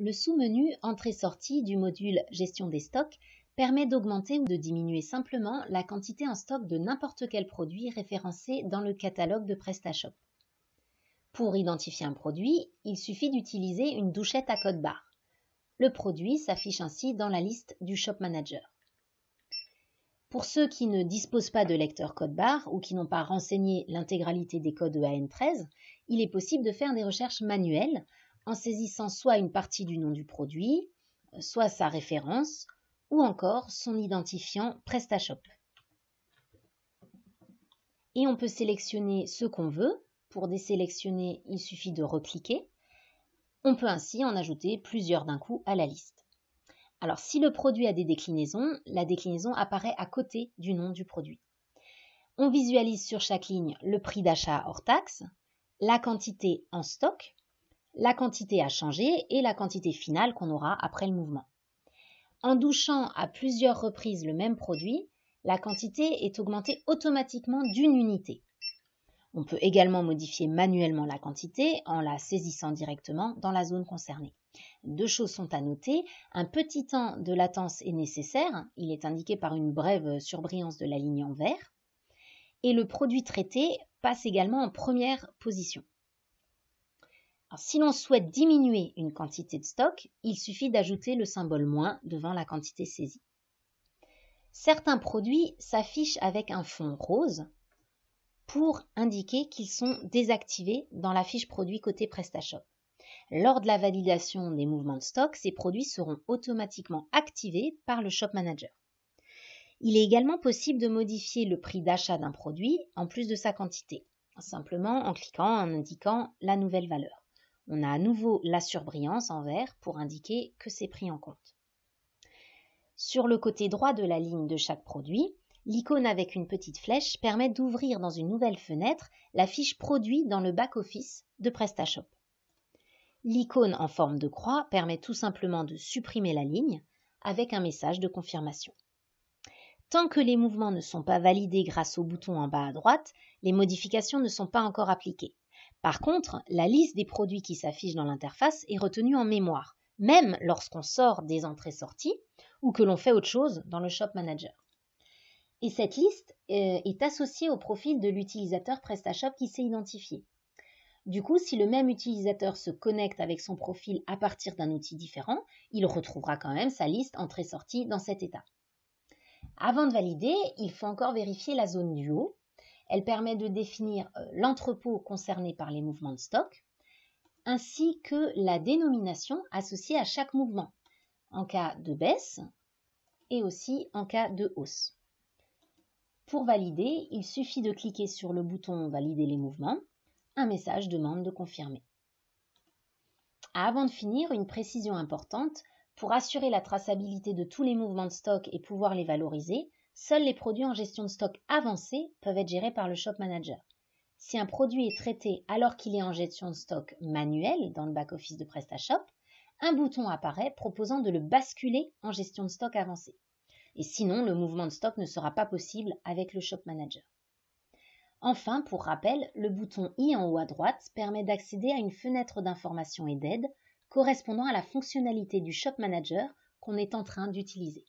Le sous-menu Entrée-sortie du module Gestion des stocks permet d'augmenter ou de diminuer simplement la quantité en stock de n'importe quel produit référencé dans le catalogue de PrestaShop. Pour identifier un produit, il suffit d'utiliser une douchette à code barre. Le produit s'affiche ainsi dans la liste du Shop Manager. Pour ceux qui ne disposent pas de lecteur code barre ou qui n'ont pas renseigné l'intégralité des codes EAN13, il est possible de faire des recherches manuelles en saisissant soit une partie du nom du produit, soit sa référence, ou encore son identifiant PrestaShop. Et on peut sélectionner ce qu'on veut. Pour désélectionner, il suffit de recliquer. On peut ainsi en ajouter plusieurs d'un coup à la liste. Alors, si le produit a des déclinaisons, la déclinaison apparaît à côté du nom du produit. On visualise sur chaque ligne le prix d'achat hors taxe, la quantité en stock, la quantité à changer et la quantité finale qu'on aura après le mouvement. En douchant à plusieurs reprises le même produit, la quantité est augmentée automatiquement d'une unité. On peut également modifier manuellement la quantité en la saisissant directement dans la zone concernée. Deux choses sont à noter. Un petit temps de latence est nécessaire. Il est indiqué par une brève surbrillance de la ligne en vert. Et le produit traité passe également en première position. Alors, si l'on souhaite diminuer une quantité de stock, il suffit d'ajouter le symbole moins devant la quantité saisie. Certains produits s'affichent avec un fond rose pour indiquer qu'ils sont désactivés dans la fiche produit côté PrestaShop. Lors de la validation des mouvements de stock, ces produits seront automatiquement activés par le Shop Manager. Il est également possible de modifier le prix d'achat d'un produit en plus de sa quantité, simplement en cliquant en indiquant la nouvelle valeur. On a à nouveau la surbrillance en vert pour indiquer que c'est pris en compte. Sur le côté droit de la ligne de chaque produit, l'icône avec une petite flèche permet d'ouvrir dans une nouvelle fenêtre la fiche produit dans le back-office de PrestaShop. L'icône en forme de croix permet tout simplement de supprimer la ligne avec un message de confirmation. Tant que les mouvements ne sont pas validés grâce au bouton en bas à droite, les modifications ne sont pas encore appliquées. Par contre, la liste des produits qui s'affiche dans l'interface est retenue en mémoire, même lorsqu'on sort des entrées-sorties ou que l'on fait autre chose dans le Shop Manager. Et cette liste est associée au profil de l'utilisateur PrestaShop qui s'est identifié. Du coup, si le même utilisateur se connecte avec son profil à partir d'un outil différent, il retrouvera quand même sa liste entrée-sortie dans cet état. Avant de valider, il faut encore vérifier la zone du haut. Elle permet de définir l'entrepôt concerné par les mouvements de stock, ainsi que la dénomination associée à chaque mouvement, en cas de baisse et aussi en cas de hausse. Pour valider, il suffit de cliquer sur le bouton « Valider les mouvements ». Un message demande de confirmer. Avant de finir, une précision importante. Pour assurer la traçabilité de tous les mouvements de stock et pouvoir les valoriser, seuls les produits en gestion de stock avancée peuvent être gérés par le Shop Manager. Si un produit est traité alors qu'il est en gestion de stock manuelle dans le back-office de PrestaShop, un bouton apparaît proposant de le basculer en gestion de stock avancée. Et sinon, le mouvement de stock ne sera pas possible avec le Shop Manager. Enfin, pour rappel, le bouton i en haut à droite permet d'accéder à une fenêtre d'information et d'aide correspondant à la fonctionnalité du Shop Manager qu'on est en train d'utiliser.